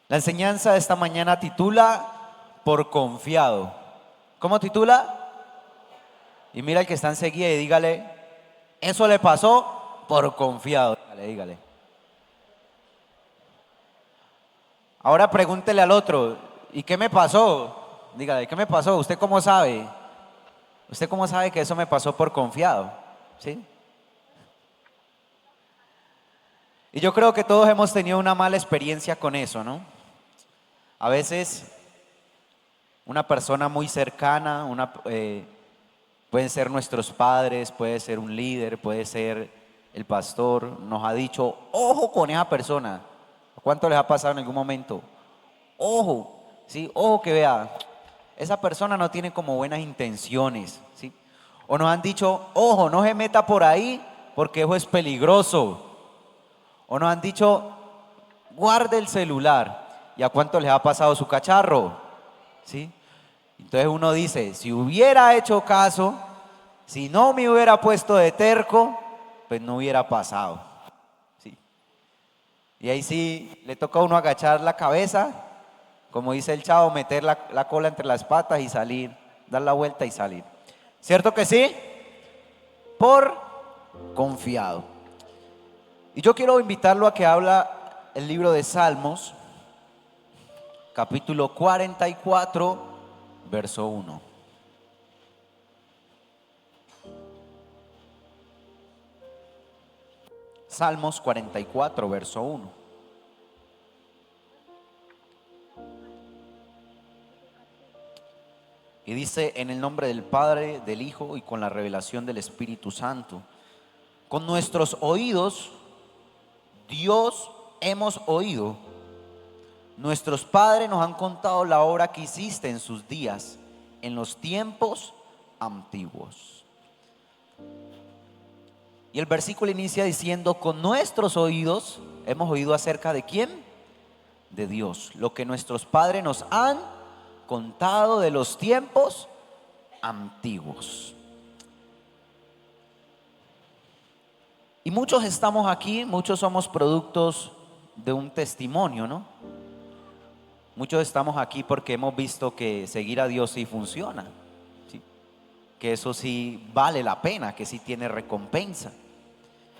La enseñanza de esta mañana titula Por confiado. ¿Cómo titula? Y mira al que está enseguida y dígale, eso le pasó por confiado. Dígale. Ahora pregúntele al otro, ¿y qué me pasó? Dígale, ¿qué me pasó? ¿Usted cómo sabe? ¿Usted cómo sabe que eso me pasó por confiado? ¿Sí? Y yo creo que todos hemos tenido una mala experiencia con eso, ¿no? A veces una persona muy cercana, pueden ser nuestros padres, puede ser un líder, puede ser el pastor, nos ha dicho, ojo con esa persona. ¿Cuánto les ha pasado en algún momento? Ojo, ¿sí? Ojo que vea, esa persona no tiene como buenas intenciones, ¿sí? O nos han dicho, ojo, no se meta por ahí porque eso es peligroso. O nos han dicho, guarde el celular. ¿Y a cuánto les ha pasado su cacharro? ¿Sí? Entonces uno dice, si hubiera hecho caso, si no me hubiera puesto de terco, pues no hubiera pasado. ¿Sí? Y ahí sí le toca a uno agachar la cabeza, como dice el chavo, meter la cola entre las patas y salir, dar la vuelta y salir. ¿Cierto que sí? Por confiado. Y yo quiero invitarlo a que habla el libro de Salmos, capítulo 44, verso 1. Salmos 44, verso 1. Y dice, en el nombre del Padre, del Hijo y con la revelación del Espíritu Santo. Con nuestros oídos, Dios hemos oído. Nuestros padres nos han contado la obra que hiciste en sus días, en los tiempos antiguos. Y el versículo inicia diciendo, con nuestros oídos hemos oído acerca de ¿quién? De Dios. Lo que nuestros padres nos han contado de los tiempos antiguos. Y muchos estamos aquí, muchos somos productos de un testimonio, ¿no? Muchos estamos aquí porque hemos visto que seguir a Dios sí funciona, ¿sí? Que eso sí vale la pena, que sí tiene recompensa.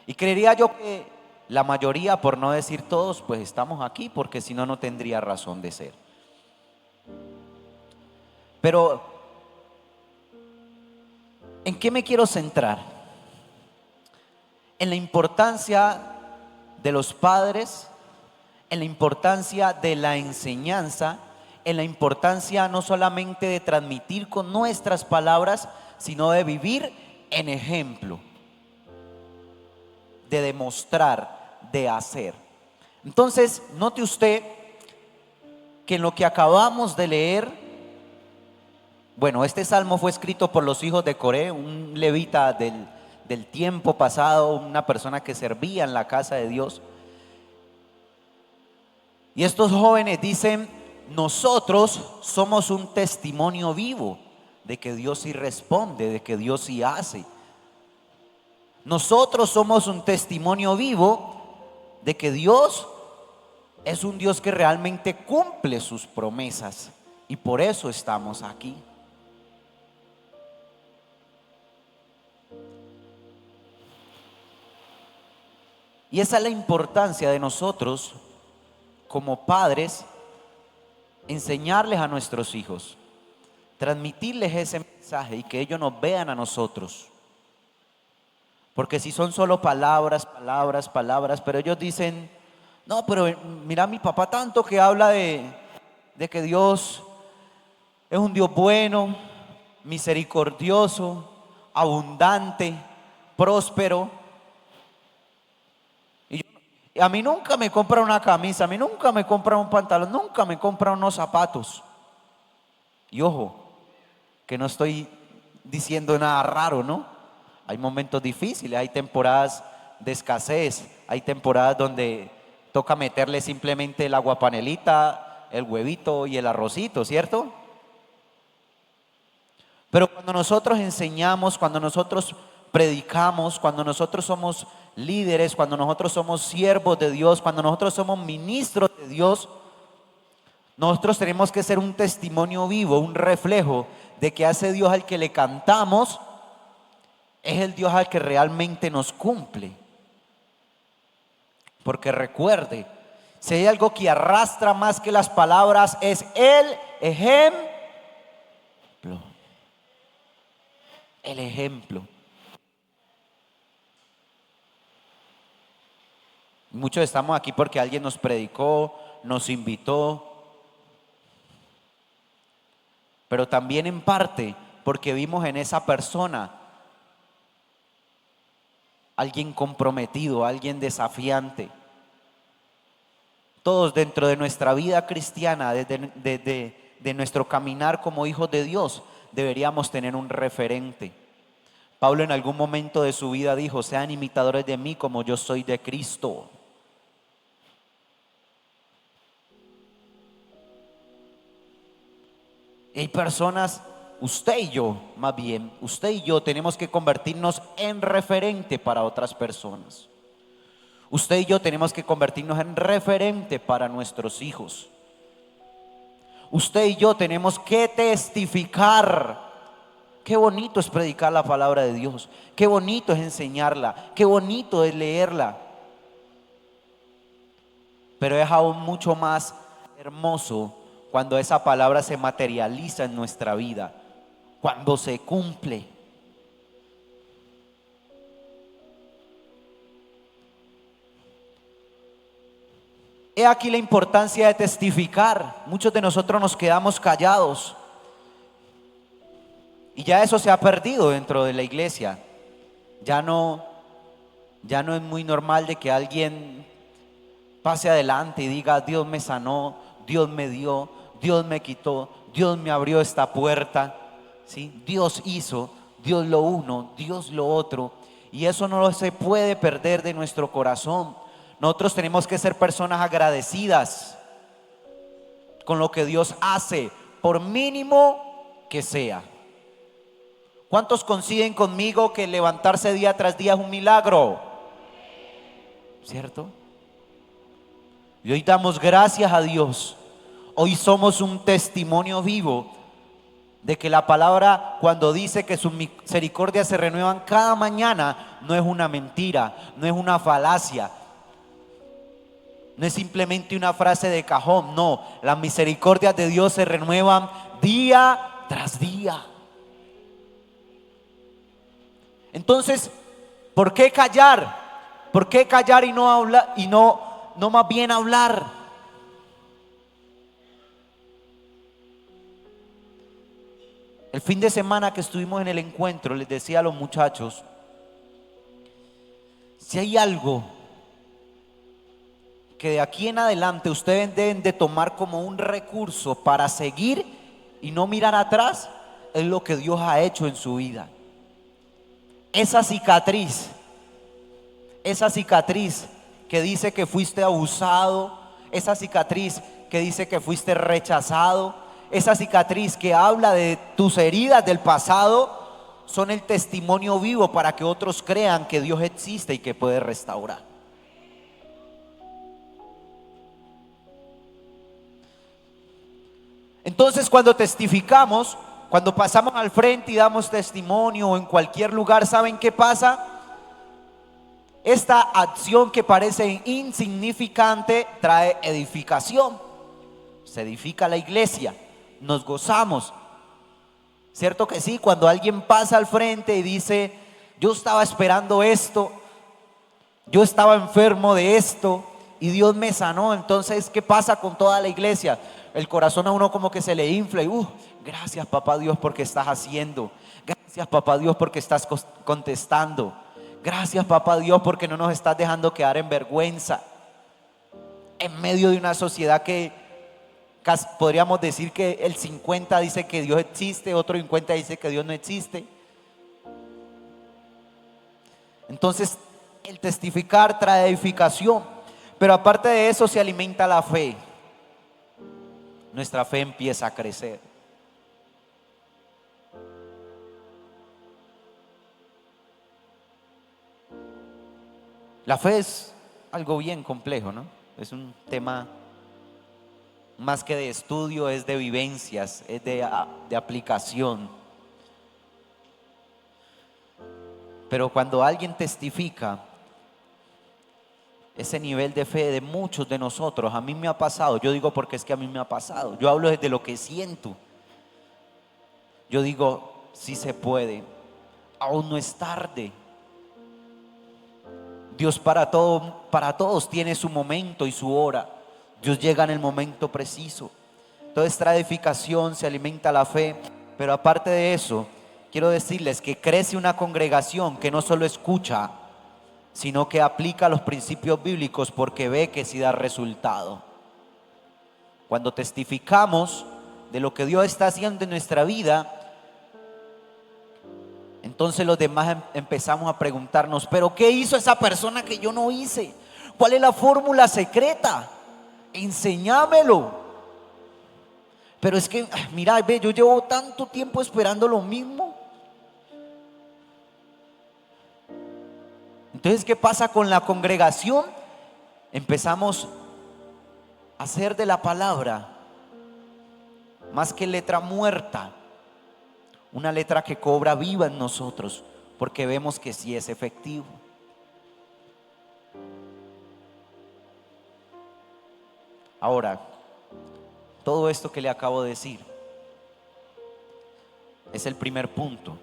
Y creería yo que la mayoría, por no decir todos, pues estamos aquí porque si no, no tendría razón de ser. Pero, ¿en qué me quiero centrar? En la importancia de los padres, en la importancia de la enseñanza, en la importancia no solamente de transmitir con nuestras palabras, sino de vivir en ejemplo, de demostrar, de hacer. Entonces, note usted que en lo que acabamos de leer, bueno, este salmo fue escrito por los hijos de Coré, un levita del tiempo pasado, una persona que servía en la casa de Dios. Y estos jóvenes dicen, nosotros somos un testimonio vivo de que Dios sí responde, de que Dios sí hace. Nosotros somos un testimonio vivo de que Dios es un Dios que realmente cumple sus promesas y por eso estamos aquí. Y esa es la importancia de nosotros como padres, enseñarles a nuestros hijos, transmitirles ese mensaje y que ellos nos vean a nosotros. Porque si son solo palabras, palabras, palabras, pero ellos dicen, no, pero mira mi papá tanto que habla de que Dios es un Dios bueno, misericordioso, abundante, próspero. Y a mí nunca me compra una camisa, a mí nunca me compra un pantalón, nunca me compra unos zapatos. Y ojo, que no estoy diciendo nada raro, ¿no? Hay momentos difíciles, hay temporadas de escasez, hay temporadas donde toca meterle simplemente el aguapanelita, el huevito y el arrocito, ¿cierto? Pero cuando nosotros enseñamos, cuando nosotros predicamos, cuando nosotros somos líderes, cuando nosotros somos siervos de Dios, cuando nosotros somos ministros de Dios, Nosotros tenemos que ser un testimonio vivo, un reflejo de que ese Dios al que le cantamos es el Dios al que realmente nos cumple. Porque recuerde, si hay algo que arrastra más que las palabras es el ejemplo. El ejemplo. Muchos estamos aquí porque alguien nos predicó, nos invitó, pero también en parte porque vimos en esa persona alguien comprometido, alguien desafiante. Todos dentro de nuestra vida cristiana, de nuestro caminar como hijos de Dios, deberíamos tener un referente. Pablo en algún momento de su vida dijo: sean imitadores de mí como yo soy de Cristo. Hay personas, usted y yo, más bien, usted y yo tenemos que convertirnos en referente para otras personas. Usted y yo tenemos que convertirnos en referente para nuestros hijos. Usted y yo tenemos que testificar. Qué bonito es predicar la palabra de Dios. Qué bonito es enseñarla. Qué bonito es leerla. Pero es aún mucho más hermoso cuando esa palabra se materializa en nuestra vida, cuando se cumple. He aquí la importancia de testificar. Muchos de nosotros nos quedamos callados y ya eso se ha perdido dentro de la iglesia. Ya no es muy normal de que alguien pase adelante y diga: Dios me sanó, Dios me dio, Dios me quitó, Dios me abrió esta puerta, ¿sí? Dios hizo, Dios lo uno, Dios lo otro. Y eso no se puede perder de nuestro corazón. Nosotros tenemos que ser personas agradecidas con lo que Dios hace, por mínimo que sea. ¿Cuántos coinciden conmigo que levantarse día tras día es un milagro? ¿Cierto? Y hoy damos gracias a Dios. Hoy somos un testimonio vivo de que la palabra, cuando dice que sus misericordias se renuevan cada mañana, no es una mentira, no es una falacia, no es simplemente una frase de cajón. No, las misericordias de Dios se renuevan día tras día. Entonces, ¿por qué callar? ¿Por qué callar y no hablar, y no más bien hablar? El fin de semana que estuvimos en el encuentro, les decía a los muchachos: si hay algo que de aquí en adelante ustedes deben de tomar como un recurso para seguir y no mirar atrás, es lo que Dios ha hecho en su vida. Esa cicatriz que dice que fuiste abusado, esa cicatriz que dice que fuiste rechazado, esa cicatriz que habla de tus heridas del pasado, son el testimonio vivo para que otros crean que Dios existe y que puede restaurar. Entonces, cuando testificamos, cuando pasamos al frente y damos testimonio, o en cualquier lugar, ¿saben qué pasa? Esta acción que parece insignificante trae edificación. Se edifica la iglesia, nos gozamos. ¿Cierto que sí? Cuando alguien pasa al frente y dice: yo estaba esperando esto, yo estaba enfermo de esto y Dios me sanó. Entonces, ¿qué pasa con toda la iglesia? El corazón a uno como que se le infla y gracias papá Dios porque estás haciendo. Gracias papá Dios porque estás contestando. Gracias papá Dios porque no nos estás dejando quedar en vergüenza en medio de una sociedad que podríamos decir que el 50 dice que Dios existe, otro 50 dice que Dios no existe. Entonces, el testificar trae edificación, pero aparte de eso se alimenta la fe. Nuestra fe empieza a crecer. La fe es algo bien complejo, ¿no? Es un tema más que de estudio, es de vivencias, es de aplicación. Pero cuando alguien testifica ese nivel de fe de muchos de nosotros, a mí me ha pasado, yo digo porque es que a mí me ha pasado, yo hablo desde lo que siento. Yo digo, sí se puede, aún no es tarde. Dios para todos tiene su momento y su hora. Dios llega en el momento preciso. Entonces trae edificación, se alimenta la fe. Pero aparte de eso, quiero decirles que crece una congregación que no solo escucha, sino que aplica los principios bíblicos porque ve que sí da resultado. Cuando testificamos de lo que Dios está haciendo en nuestra vida, entonces los demás empezamos a preguntarnos, ¿pero qué hizo esa persona que yo no hice? ¿Cuál es la fórmula secreta? Enséñamelo. Pero es que, mira, ve, yo llevo tanto tiempo esperando lo mismo. Entonces, ¿qué pasa con la congregación? Empezamos a hacer de la palabra, más que letra muerta, una letra que cobra viva en nosotros, porque vemos que sí es efectivo. Ahora, todo esto que le acabo de decir es el primer punto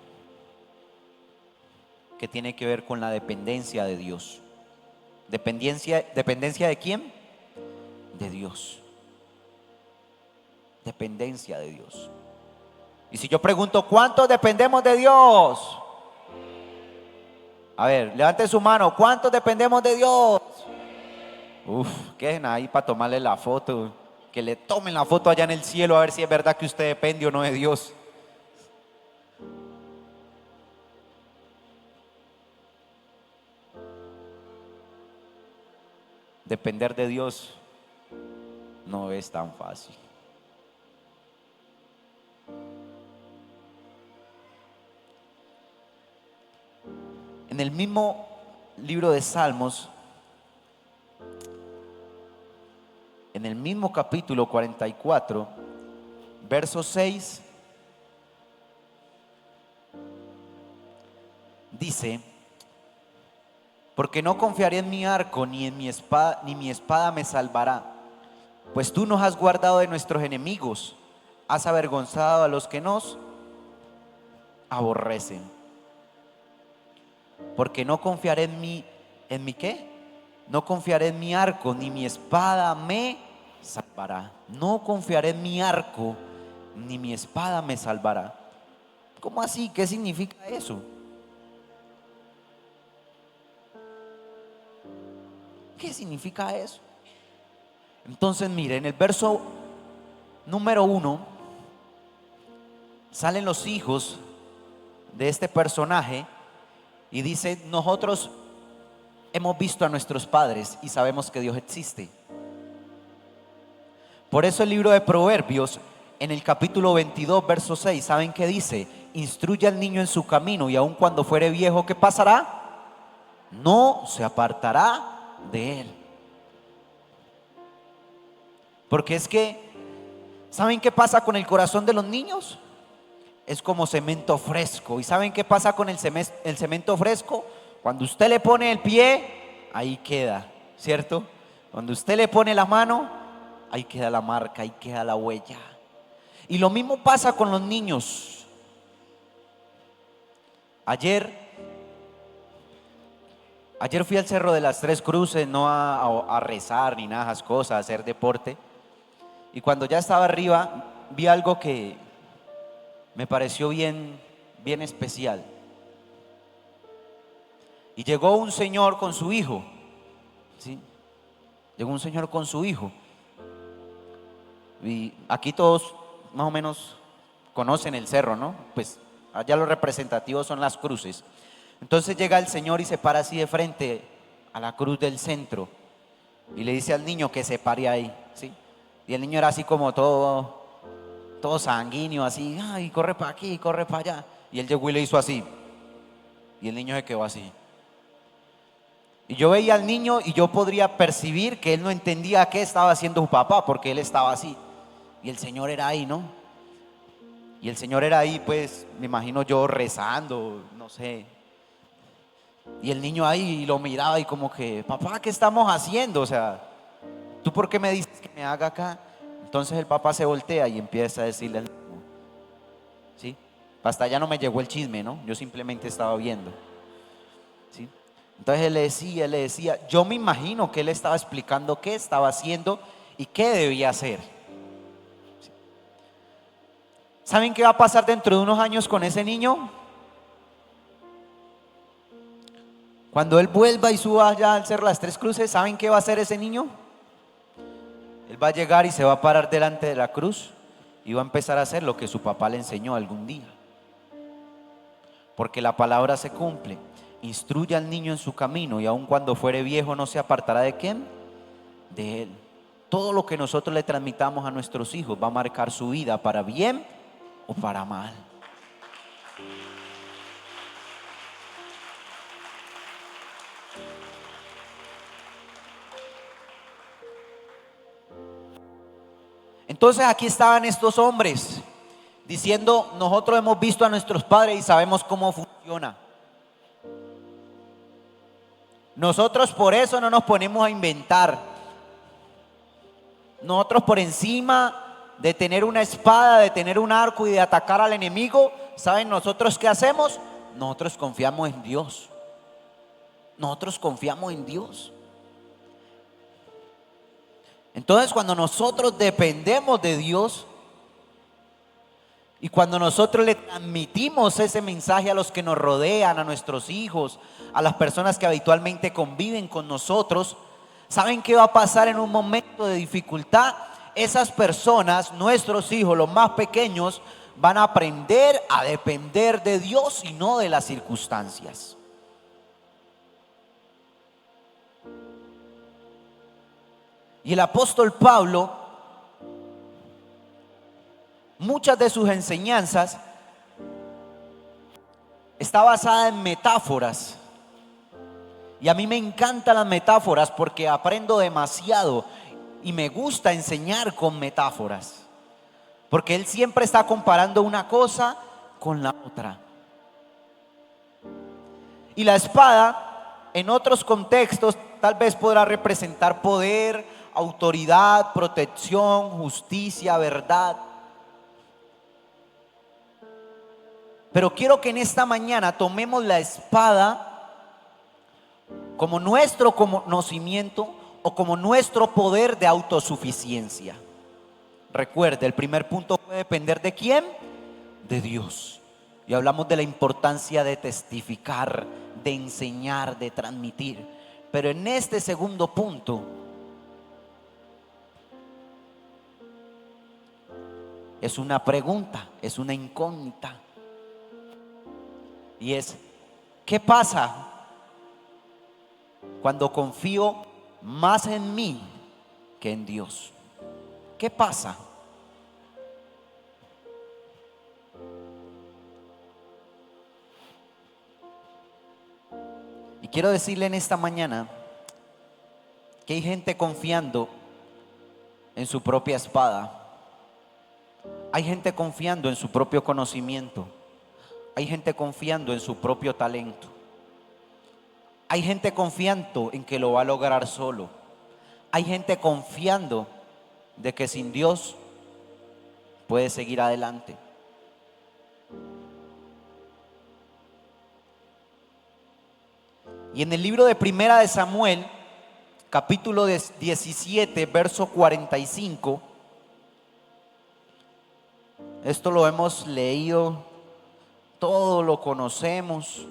que tiene que ver con la dependencia de Dios. ¿Dependencia de quién? De Dios. Dependencia de Dios. Y si yo pregunto, ¿cuántos dependemos de Dios? A ver, levante su mano, ¿cuántos dependemos de Dios? Queden ahí para tomarle la foto. Que le tomen la foto allá en el cielo a ver si es verdad que usted depende o no de Dios. Depender de Dios no es tan fácil. En el mismo libro de Salmos, en el mismo capítulo 44, verso 6, dice: porque no confiaré en mi arco, ni en mi espada, ni mi espada me salvará. Pues tú nos has guardado de nuestros enemigos, has avergonzado a los que nos aborrecen. Porque no confiaré ¿en mi qué? No confiaré en mi arco, ni mi espada me salvará. No confiaré en mi arco, ni mi espada me salvará. ¿Cómo así? ¿Qué significa eso? ¿Qué significa eso? Entonces, mire, en el verso número 1 salen los hijos de este personaje y dice: nosotros hemos visto a nuestros padres y sabemos que Dios existe. Por eso el libro de Proverbios, en el capítulo 22, verso 6, ¿saben qué dice? Instruye al niño en su camino, y aun cuando fuere viejo, ¿qué pasará? No se apartará de él. Porque es que, ¿saben qué pasa con el corazón de los niños? Es como cemento fresco. ¿Y saben qué pasa con el cemento fresco? Cuando usted le pone el pie, ahí queda, ¿cierto? Cuando usted le pone la mano, ahí queda la marca, ahí queda la huella. Y lo mismo pasa con los niños. Ayer fui al Cerro de las Tres Cruces, no a rezar ni nada de esas cosas, a hacer deporte. Y cuando ya estaba arriba, vi algo que me pareció bien especial. Y llegó un señor con su hijo, ¿sí? Llegó un señor con su hijo. Y aquí todos más o menos conocen el cerro, ¿no? Pues allá los representativos son las cruces. Entonces llega el señor y se para así de frente a la cruz del centro y le dice al niño que se pare ahí, ¿sí? Y el niño era así como todo sanguíneo, así, ay, corre para aquí, corre para allá. Y él llegó y le hizo así. Y el niño se quedó así. Y yo veía al niño y yo podría percibir que él no entendía qué estaba haciendo su papá, porque él estaba así. Y el Señor era ahí, ¿no? Y el Señor era ahí, pues, me imagino yo rezando, no sé. Y el niño ahí lo miraba y como que, papá, ¿qué estamos haciendo? O sea, ¿tú por qué me dices que me haga acá? Entonces el papá se voltea y empieza a decirle al niño, ¿sí? Hasta allá no me llegó el chisme, ¿no? Yo simplemente estaba viendo, ¿sí? Entonces él le decía, yo me imagino que él estaba explicando qué estaba haciendo y qué debía hacer. ¿Saben qué va a pasar dentro de unos años con ese niño? Cuando él vuelva y suba allá al Cerro Las Tres Cruces, ¿saben qué va a hacer ese niño? Él va a llegar y se va a parar delante de la cruz y va a empezar a hacer lo que su papá le enseñó algún día. Porque la palabra se cumple. Instruye al niño en su camino y aun cuando fuere viejo no se apartará ¿de quién? De él. Todo lo que nosotros le transmitamos a nuestros hijos va a marcar su vida para bien o para mal. Entonces aquí estaban estos hombres diciendo, nosotros hemos visto a nuestros padres y sabemos cómo funciona. Nosotros por eso no nos ponemos a inventar. Nosotros por encima de tener una espada, de tener un arco y de atacar al enemigo, ¿saben nosotros qué hacemos? Nosotros confiamos en Dios. Nosotros confiamos en Dios. Entonces cuando nosotros dependemos de Dios y cuando nosotros le transmitimos ese mensaje a los que nos rodean, a nuestros hijos, a las personas que habitualmente conviven con nosotros, ¿saben qué va a pasar en un momento de dificultad? Esas personas, nuestros hijos, los más pequeños, van a aprender a depender de Dios y no de las circunstancias. Y el apóstol Pablo, muchas de sus enseñanzas está basada en metáforas. Y a mí me encantan las metáforas porque aprendo demasiado y me gusta enseñar con metáforas. Porque él siempre está comparando una cosa con la otra. Y la espada, en otros contextos, tal vez podrá representar poder, autoridad, protección, justicia, verdad. Pero quiero que en esta mañana tomemos la espada como nuestro conocimiento o como nuestro poder de autosuficiencia. Recuerde, el primer punto puede depender ¿de quién? De Dios. Y hablamos de la importancia de testificar, de enseñar, de transmitir. Pero en este segundo punto es una pregunta, es una incógnita. Y es, ¿qué pasa cuando confío más en mí que en Dios? ¿Qué pasa? Y quiero decirle en esta mañana que hay gente confiando en su propia espada. Hay gente confiando en su propio conocimiento. Hay gente confiando en su propio talento. Hay gente confiando en que lo va a lograr solo. Hay gente confiando de que sin Dios puede seguir adelante. Y en el libro de Primera de Samuel, capítulo 17, verso 45, esto lo hemos leído, todo lo conocemos.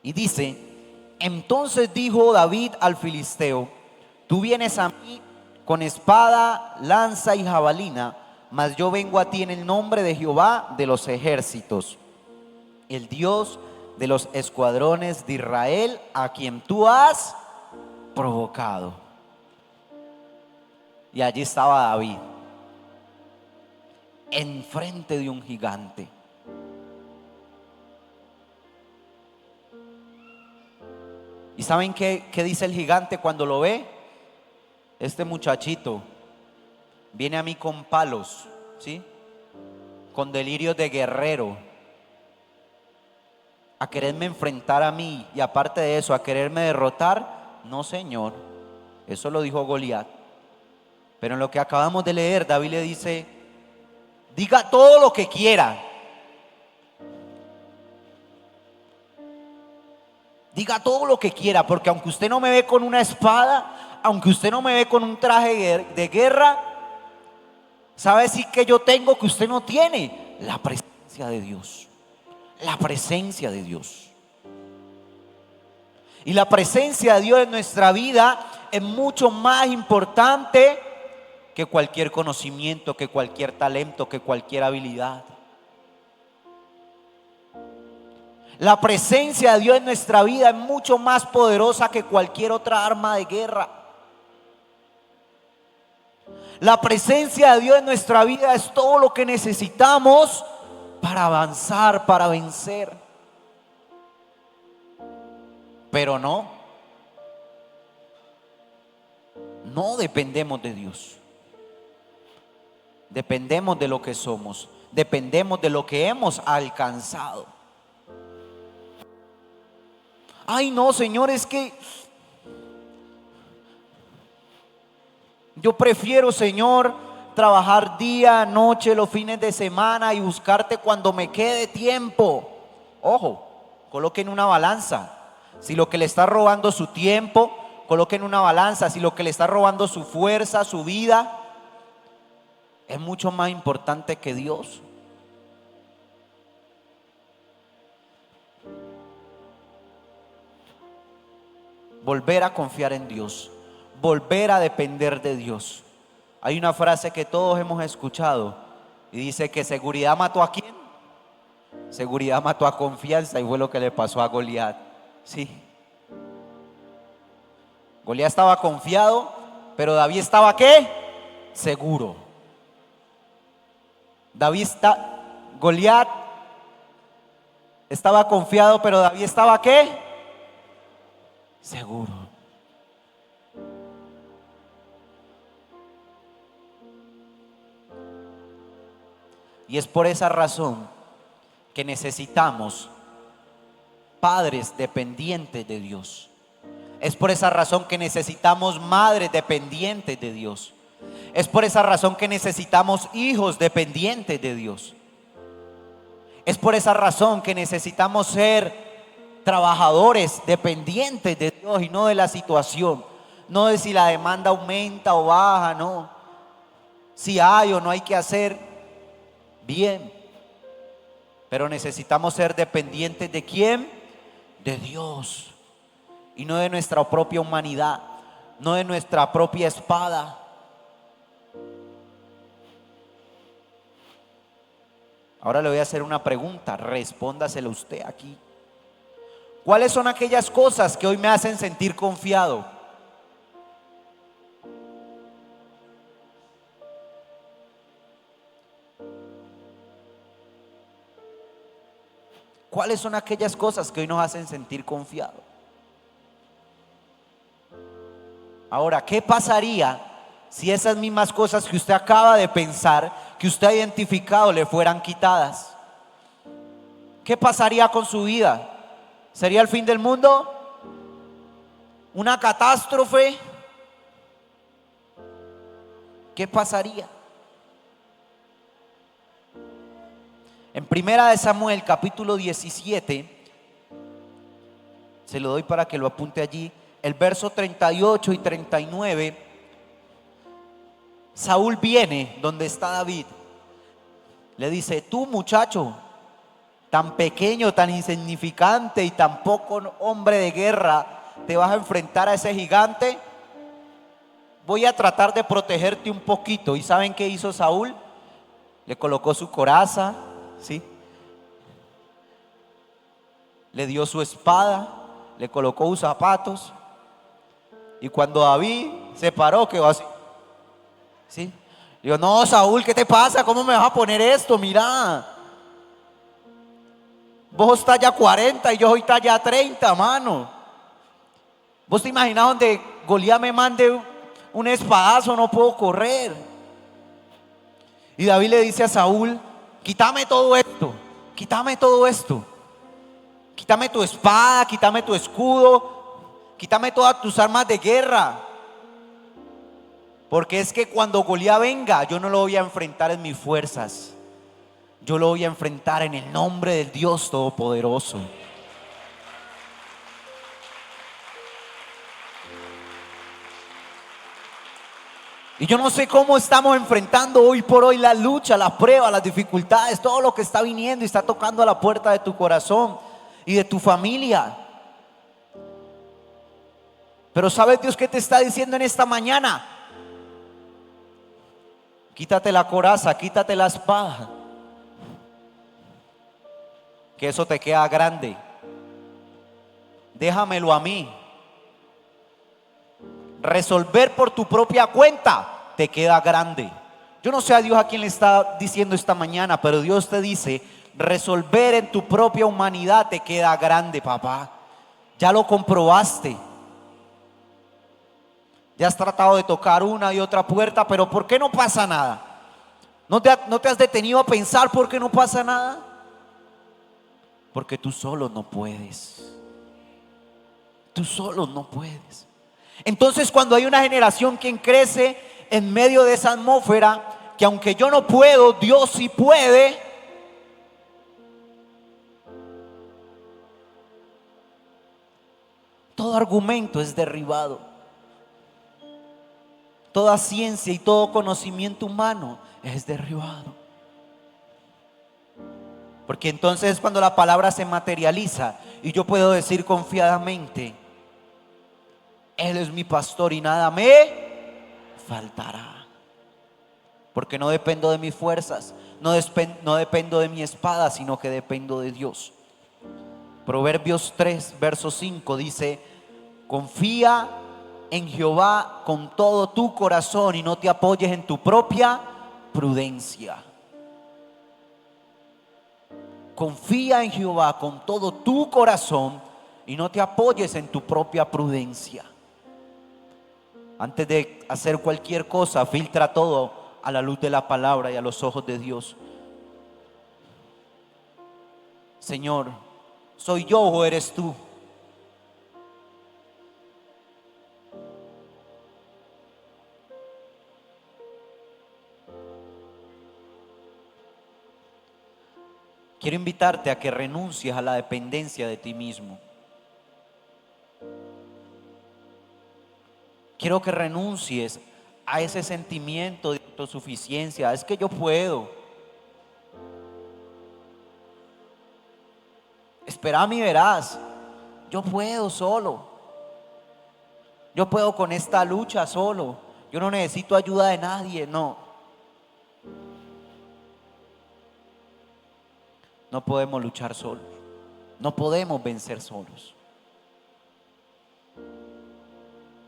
Y dice, entonces dijo David al filisteo, tú vienes a mí con espada, lanza y jabalina, mas yo vengo a ti en el nombre de Jehová de los ejércitos, el Dios de los escuadrones de Israel, a quien tú has provocado. Y allí estaba David, enfrente de un gigante. saben qué dice el gigante cuando lo ve? Este muchachito viene a mí con palos, ¿sí? Con delirios de guerrero, a quererme enfrentar a mí, y aparte de eso, a quererme derrotar. No, Señor, eso lo dijo Goliat. Pero en lo que acabamos de leer, David le dice: diga todo lo que quiera, diga todo lo que quiera, porque aunque usted no me ve con una espada, aunque usted no me ve con un traje de guerra, ¿sabe sí que yo tengo que usted no tiene? La presencia de Dios. La presencia de Dios. Y la presencia de Dios en nuestra vida es mucho más importante que cualquier conocimiento, que cualquier talento, que cualquier habilidad. La presencia de Dios en nuestra vida es mucho más poderosa que cualquier otra arma de guerra. La presencia de Dios en nuestra vida es todo lo que necesitamos para avanzar, para vencer. Pero no dependemos de Dios. Dependemos de lo que somos. Dependemos de lo que hemos alcanzado. Ay, no, Señor, es que yo prefiero, Señor, trabajar día, noche, los fines de semana y buscarte cuando me quede tiempo. Ojo, coloquen una balanza. Si lo que le está robando su tiempo, coloquen una balanza. Si lo que le está robando su fuerza, su vida, es mucho más importante que Dios. Volver a confiar en Dios, volver a depender de Dios. Hay una frase que todos hemos escuchado y dice que seguridad mató ¿a quién? Seguridad mató a confianza, y fue lo que le pasó a Goliat. Sí. Goliat estaba confiado, pero David estaba ¿qué? Seguro. Goliat estaba confiado, pero David estaba ¿qué? Seguro. Y es por esa razón que necesitamos padres dependientes de Dios. Es por esa razón que necesitamos madres dependientes de Dios. Es por esa razón que necesitamos hijos dependientes de Dios. Es por esa razón que necesitamos ser trabajadores dependientes de Dios y no de la situación. No de si la demanda aumenta o baja, no. Si hay o no hay que hacer, bien. Pero necesitamos ser dependientes ¿de quién? De Dios. Y no de nuestra propia humanidad, no de nuestra propia espada. Ahora le voy a hacer una pregunta, respóndasela usted aquí. ¿Cuáles son aquellas cosas que hoy me hacen sentir confiado? ¿Cuáles son aquellas cosas que hoy nos hacen sentir confiado? Ahora, ¿qué pasaría si esas mismas cosas que usted acaba de pensar, que usted ha identificado, le fueran quitadas? ¿Qué pasaría con su vida? ¿Sería el fin del mundo? ¿Una catástrofe? ¿Qué pasaría? En Primera de Samuel, capítulo 17, se lo doy para que lo apunte allí, el verso 38 y 39, Saúl viene donde está David. Le dice: tú, muchacho, tan pequeño, tan insignificante y tan poco hombre de guerra, ¿te vas a enfrentar a ese gigante? Voy a tratar de protegerte un poquito. ¿Y saben qué hizo Saúl? Le colocó su coraza, ¿sí? Le dio su espada, le colocó sus zapatos. Y cuando David se paró, quedó así, ¿sí? Le digo: no, Saúl, ¿qué te pasa? ¿Cómo me vas a poner esto? Mira, vos sos talla 40 y yo soy talla 30, mano. ¿Vos te imaginas donde Goliat me mande un espadazo? No puedo correr. Y David le dice a Saúl: quítame todo esto, quítame todo esto. Quítame tu espada, quítame tu escudo, quítame todas tus armas de guerra. Porque es que cuando Goliat venga, yo no lo voy a enfrentar en mis fuerzas. Yo lo voy a enfrentar en el nombre del Dios Todopoderoso. Y yo no sé cómo estamos enfrentando hoy por hoy la lucha, la prueba, las dificultades, todo lo que está viniendo y está tocando a la puerta de tu corazón y de tu familia. Pero ¿sabes Dios qué te está diciendo en esta mañana? Quítate la coraza, quítate la espada, que eso te queda grande. Déjamelo a mí. Resolver por tu propia cuenta te queda grande. Yo no sé a Dios a quién le está diciendo esta mañana, pero Dios te dice: resolver en tu propia humanidad te queda grande, papá. Ya lo comprobaste. Ya has tratado de tocar una y otra puerta, pero ¿por qué no pasa nada? ¿No te has detenido a pensar por qué no pasa nada? Porque tú solo no puedes. Tú solo no puedes. Entonces, cuando hay una generación que crece en medio de esa atmósfera, que aunque yo no puedo, Dios sí puede, todo argumento es derribado. Toda ciencia y todo conocimiento humano es derribado. Porque entonces es cuando la palabra se materializa y yo puedo decir confiadamente: Él es mi pastor y nada me faltará. Porque no dependo de mis fuerzas, no dependo de mi espada, sino que dependo de Dios. Proverbios 3, verso 5 dice: confía en Jehová con todo tu corazón y no te apoyes en tu propia prudencia. Confía en Jehová con todo tu corazón y no te apoyes en tu propia prudencia. Antes de hacer cualquier cosa, filtra todo a la luz de la palabra y a los ojos de Dios. Señor, ¿soy yo o eres tú? Quiero invitarte a que renuncies a la dependencia de ti mismo. Quiero que renuncies a ese sentimiento de autosuficiencia. Es que yo puedo. Espérame y verás. Yo puedo solo. Yo puedo con esta lucha solo. Yo no necesito ayuda de nadie, no. No podemos luchar solos. No podemos vencer solos.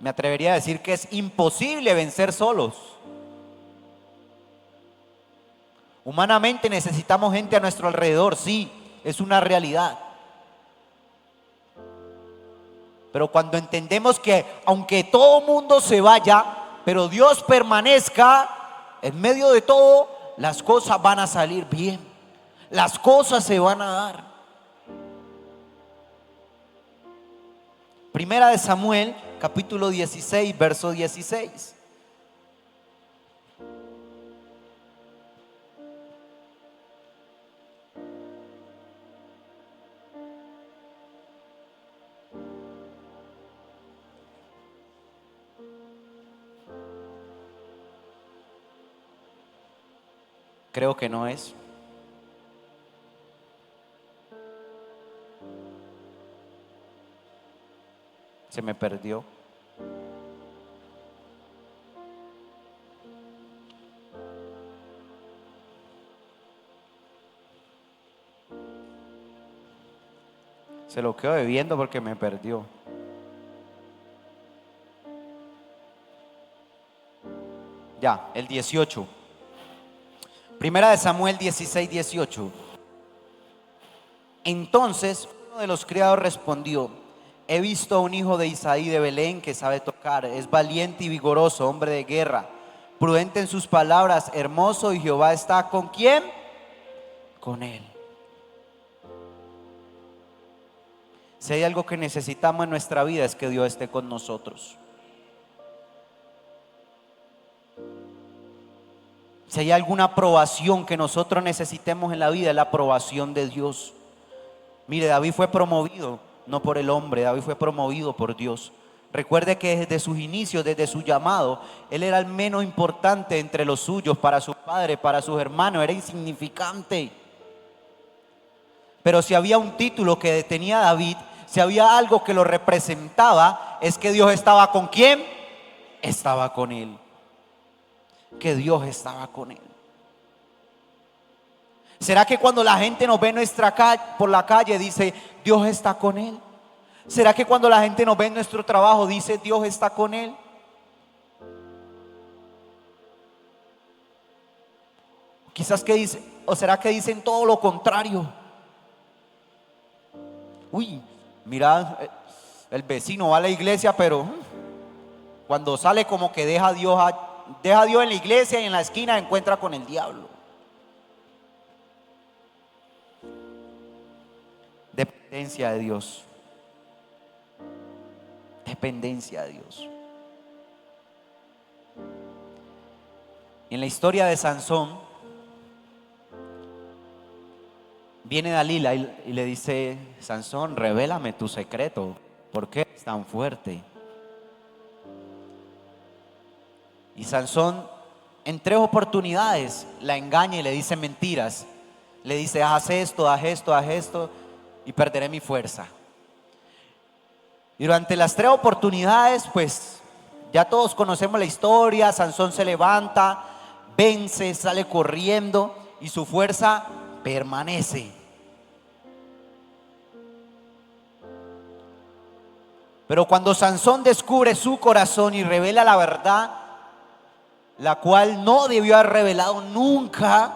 Me atrevería a decir que es imposible vencer solos. Humanamente necesitamos gente a nuestro alrededor, sí, es una realidad. Pero cuando entendemos que aunque todo mundo se vaya, pero Dios permanezca en medio de todo, las cosas van a salir bien. Las cosas se van a dar. Primera de Samuel, capítulo 16, verso 16. Creo que no es. Se me perdió. Se lo quedo debiendo porque me perdió. Ya, el 18. Primera de Samuel 16, 18. Entonces uno de los criados respondió: he visto a un hijo de Isaí de Belén que sabe tocar, es valiente y vigoroso, hombre de guerra, prudente en sus palabras, hermoso, y Jehová está ¿con quién? Con él. Si hay algo que necesitamos en nuestra vida es que Dios esté con nosotros. Si hay alguna aprobación que nosotros necesitemos en la vida, es la aprobación de Dios. Mire, David fue promovido no por el hombre, David fue promovido por Dios. Recuerde que desde sus inicios, desde su llamado, él era el menos importante entre los suyos, para su padre, para sus hermanos, era insignificante. Pero si había un título que tenía David, si había algo que lo representaba, es que Dios estaba ¿con quién? Estaba con él. Que Dios estaba con él. ¿Será que cuando la gente nos ve por la calle dice Dios está con él? ¿Será que cuando la gente nos ve en nuestro trabajo dice Dios está con él? Quizás que dice, o será que dicen todo lo contrario. Uy, mira, el vecino va a la iglesia, pero cuando sale como que deja a Dios en la iglesia y en la esquina encuentra con el diablo. Dependencia de Dios. Dependencia de Dios. Y en la historia de Sansón, viene Dalila y le dice: Sansón, revélame tu secreto. ¿Por qué es tan fuerte? Y Sansón en 3 oportunidades la engaña y le dice mentiras. Le dice: haz esto, haz esto, haz esto y perderé mi fuerza. Y durante las 3 oportunidades, pues ya todos conocemos la historia. Sansón se levanta, vence, sale corriendo y su fuerza permanece. Pero cuando Sansón descubre su corazón y revela la verdad, la cual no debió haber revelado nunca,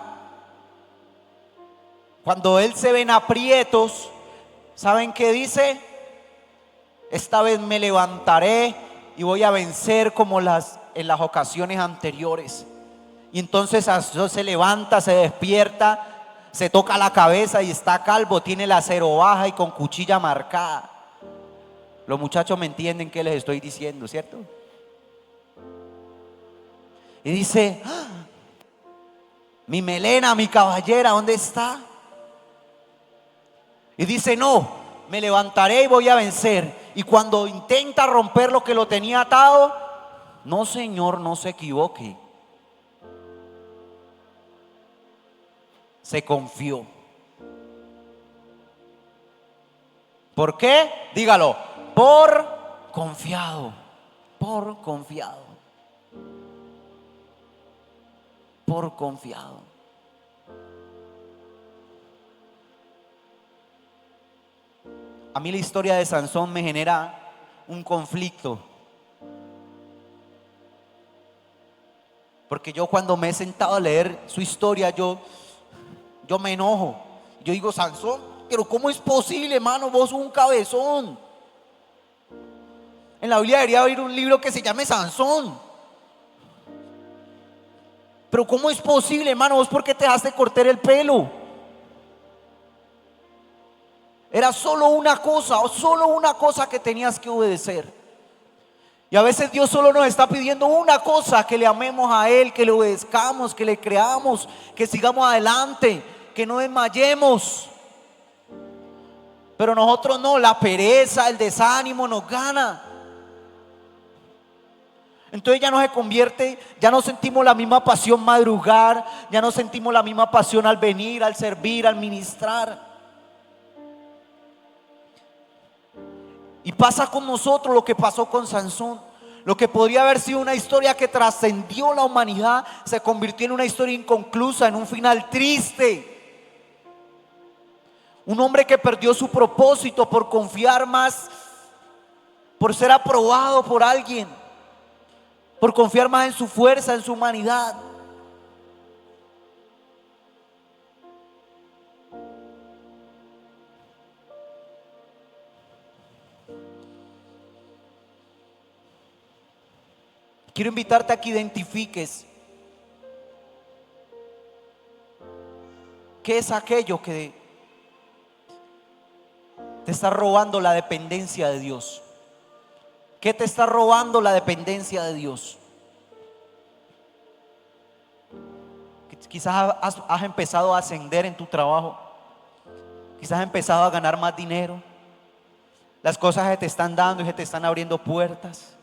cuando él se ve en aprietos, ¿saben qué dice? Esta vez me levantaré y voy a vencer como en las ocasiones anteriores. Y entonces Sansón se levanta, se despierta, se toca la cabeza y está calvo, tiene la cero baja y con cuchilla marcada. Los muchachos me entienden qué les estoy diciendo, ¿cierto? Y dice: mi melena, mi caballera, ¿dónde está? Y dice: no, me levantaré y voy a vencer. Y cuando intenta romper lo que lo tenía atado, no, señor, no se equivoque, se confió. ¿Por qué? Dígalo. Por confiado. Por confiado. Por confiado. A mí la historia de Sansón me genera un conflicto. Porque yo cuando me he sentado a leer su historia, yo me enojo. Yo digo: Sansón, pero ¿cómo es posible, hermano? Vos sos un cabezón. En la Biblia debería haber un libro que se llame Sansón. Pero ¿cómo es posible, hermano? ¿Vos por qué te dejaste cortar el pelo? Era solo una cosa que tenías que obedecer. Y a veces Dios solo nos está pidiendo una cosa: que le amemos a Él, que le obedezcamos, que le creamos, que sigamos adelante, que no desmayemos. Pero nosotros no, la pereza, el desánimo nos gana. Entonces ya no se convierte, ya no sentimos la misma pasión madrugar, ya no sentimos la misma pasión al venir, al servir, al ministrar. Y pasa con nosotros lo que pasó con Sansón. Lo que podría haber sido una historia que trascendió la humanidad, se convirtió en una historia inconclusa, en un final triste. Un hombre que perdió su propósito por confiar más, por ser aprobado por alguien, por confiar más en su fuerza, en su humanidad. quiero invitarte a que identifiques qué es aquello que te está robando la dependencia de Dios. ¿Qué te está robando la dependencia de Dios? Quizás has empezado a ascender en tu trabajo. Quizás has empezado a ganar más dinero. Las cosas se te están dando y se te están abriendo puertas.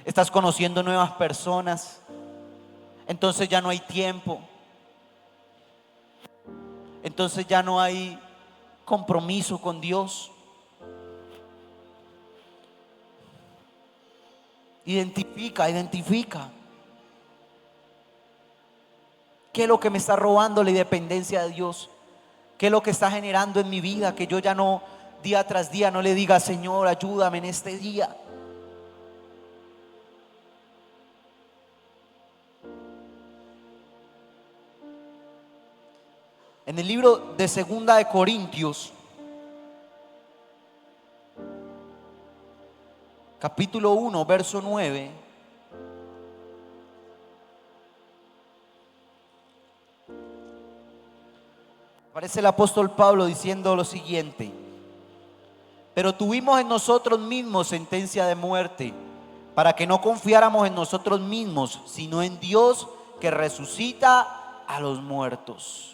Estás conociendo nuevas personas. Entonces ya no hay tiempo. Entonces ya no hay compromiso con Dios. Identifica. ¿Qué es lo que me está robando la dependencia de Dios? ¿Qué es lo que está generando en mi vida que yo ya no, día tras día, no le diga: Señor, ayúdame en este día? En el libro de Segunda de Corintios, capítulo 1, verso 9, aparece el apóstol Pablo diciendo lo siguiente: pero tuvimos en nosotros mismos sentencia de muerte, para que no confiáramos en nosotros mismos, sino en Dios que resucita a los muertos.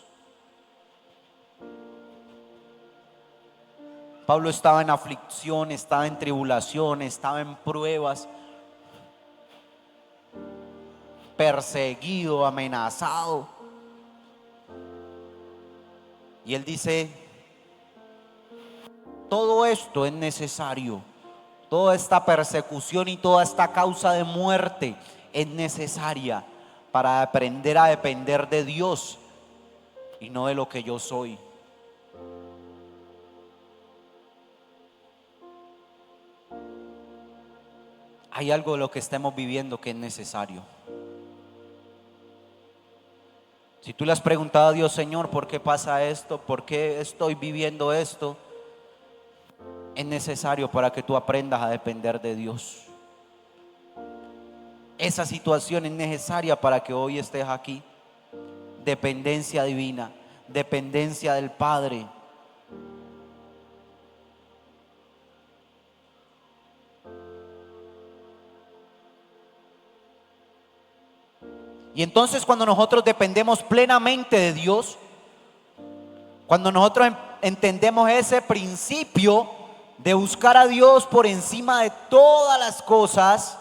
Pablo estaba en aflicción, estaba en tribulación, estaba en pruebas, perseguido, amenazado. Y él dice: todo esto es necesario, toda esta persecución y toda esta causa de muerte es necesaria para aprender a depender de Dios y no de lo que yo soy. Hay algo de lo que estamos viviendo que es necesario. Si tú le has preguntado a Dios: Señor, ¿por qué pasa esto? ¿Por qué estoy viviendo esto? Es necesario para que tú aprendas a depender de Dios. Esa situación es necesaria para que hoy estés aquí. Dependencia divina, dependencia del Padre. Y entonces, cuando nosotros dependemos plenamente de Dios, cuando nosotros entendemos ese principio de buscar a Dios por encima de todas las cosas,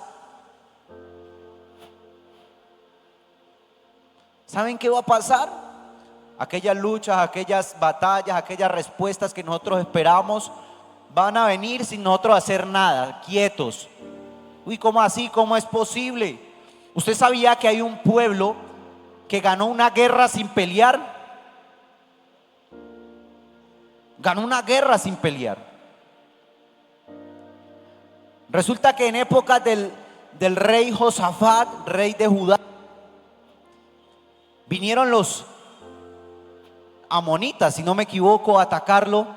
¿saben qué va a pasar? Aquellas luchas, aquellas batallas, aquellas respuestas que nosotros esperamos van a venir sin nosotros hacer nada, quietos. Uy, ¿cómo así? ¿Cómo es posible? ¿Usted sabía que hay un pueblo que ganó una guerra sin pelear? Ganó una guerra sin pelear. Resulta que en épocas del rey Josafat, rey de Judá, vinieron los amonitas, si no me equivoco, a atacarlo.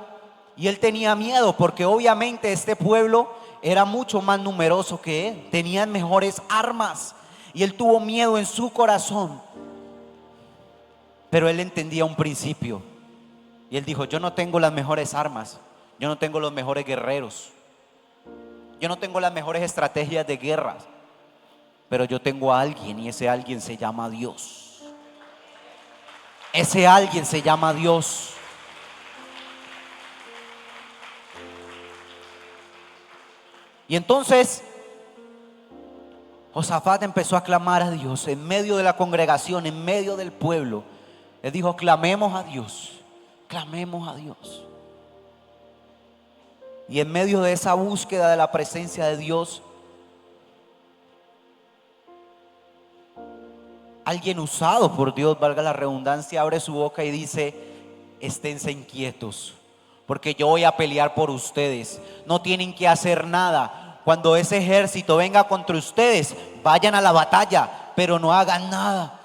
Y él tenía miedo porque obviamente este pueblo era mucho más numeroso que él. Tenían mejores armas. Y él tuvo miedo en su corazón. Pero él entendía un principio. Y él dijo: yo no tengo las mejores armas. Yo no tengo los mejores guerreros. Yo no tengo las mejores estrategias de guerra. Pero yo tengo a alguien, y ese alguien se llama Dios. Ese alguien se llama Dios. Y entonces Josafat empezó a clamar a Dios en medio de la congregación, en medio del pueblo. Él dijo: clamemos a Dios, clamemos a Dios. Y en medio de esa búsqueda de la presencia de Dios, alguien usado por Dios, valga la redundancia, abre su boca y dice: esténse inquietos, porque yo voy a pelear por ustedes. No tienen que hacer nada. Cuando ese ejército venga contra ustedes, vayan a la batalla, pero no hagan nada.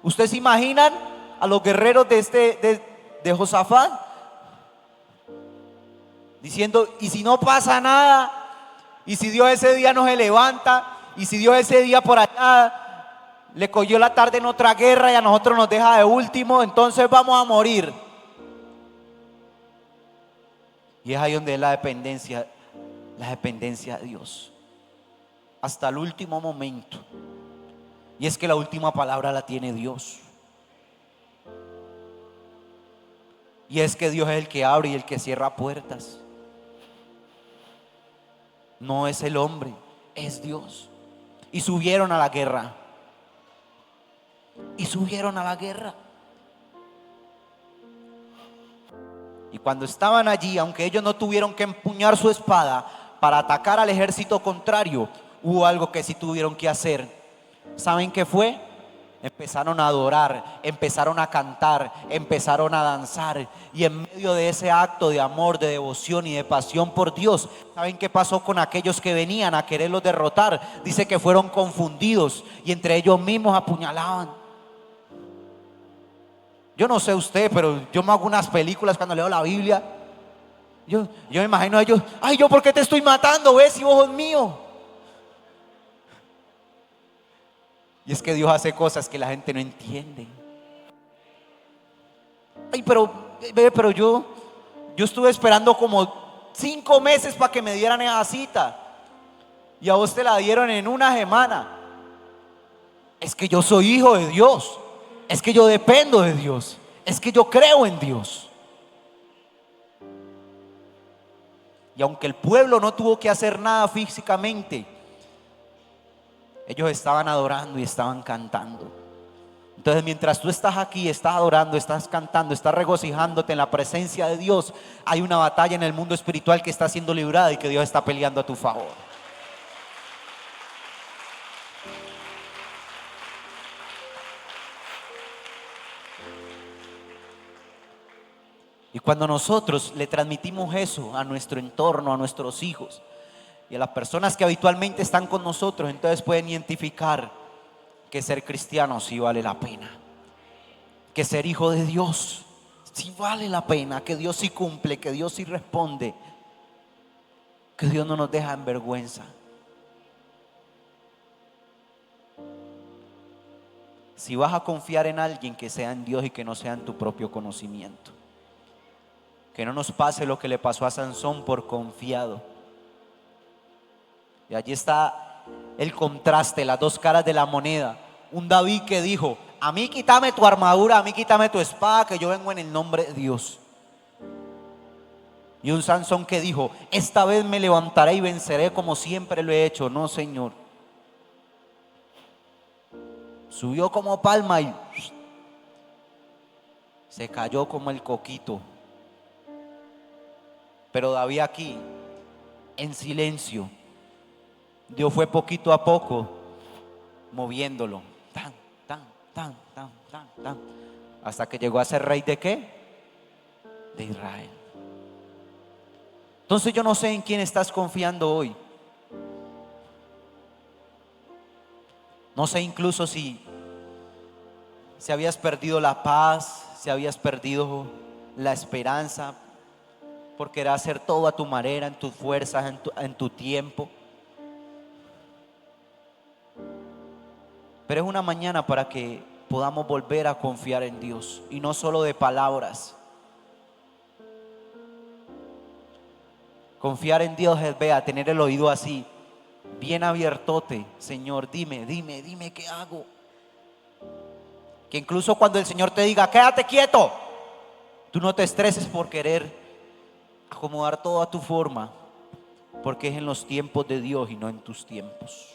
¿Ustedes se imaginan a los guerreros de Josafat diciendo: y si no pasa nada, y si Dios ese día no se levanta, Y si Dios ese día por allá le cogió la tarde en otra guerra y a nosotros nos deja de último, entonces vamos a morir. Y es ahí donde es la dependencia de Dios. Hasta el último momento. Y es que la última palabra la tiene Dios. Y es que Dios es el que abre y el que cierra puertas. No es el hombre, es Dios. Y subieron a la guerra. Y subieron a la guerra. Y cuando estaban allí, aunque ellos no tuvieron que empuñar su espada para atacar al ejército contrario, hubo algo que sí tuvieron que hacer. ¿Saben qué fue? Empezaron a adorar, empezaron a cantar, empezaron a danzar. Y en medio de ese acto de amor, de devoción y de pasión por Dios, ¿saben qué pasó con aquellos que venían a quererlos derrotar? Dice que fueron confundidos y entre ellos mismos apuñalaban. Yo no sé usted, pero yo me hago unas películas cuando leo la Biblia. Yo me imagino a ellos: ay, ¿yo por qué te estoy matando? ¿Ves? Si vos sos mío. Y es que Dios hace cosas que la gente no entiende. Ay, pero yo estuve esperando como 5 meses para que me dieran esa cita. Y a vos te la dieron en una semana. Es que yo soy hijo de Dios. Es que yo dependo de Dios. Es que yo creo en Dios. Y aunque el pueblo no tuvo que hacer nada físicamente, ellos estaban adorando y estaban cantando. Entonces, mientras tú estás aquí, estás adorando, estás cantando, estás regocijándote en la presencia de Dios, hay una batalla en el mundo espiritual que está siendo librada y que Dios está peleando a tu favor. Y cuando nosotros le transmitimos eso a nuestro entorno, a nuestros hijos y a las personas que habitualmente están con nosotros, entonces pueden identificar que ser cristiano sí vale la pena, que ser hijo de Dios sí vale la pena, que Dios sí cumple, que Dios sí responde, que Dios no nos deja en vergüenza. Si vas a confiar en alguien, que sea en Dios y que no sea en tu propio conocimiento. Que no nos pase lo que le pasó a Sansón por confiado. Y allí está el contraste, las dos caras de la moneda. Un David que dijo: a mí quítame tu armadura, a mí quítame tu espada, que yo vengo en el nombre de Dios. Y un Sansón que dijo: esta vez me levantaré y venceré como siempre lo he hecho. No, Señor. Subió como palma y se cayó como el coquito. Pero David aquí, en silencio, Dios fue poquito a poco moviéndolo, hasta que llegó a ser rey de ¿qué? De Israel. Entonces yo no sé en quién estás confiando hoy. No sé incluso si habías perdido la paz, si habías perdido la esperanza por querer hacer todo a tu manera, en tus fuerzas, en tu tiempo. Pero es una mañana para que podamos volver a confiar en Dios, y no solo de palabras. Confiar en Dios es, vea, tener el oído así, bien abiertote. Señor, dime qué hago. Que incluso cuando el Señor te diga: quédate quieto, tú no te estreses por querer acomodar todo a tu forma, porque es en los tiempos de Dios y no en tus tiempos.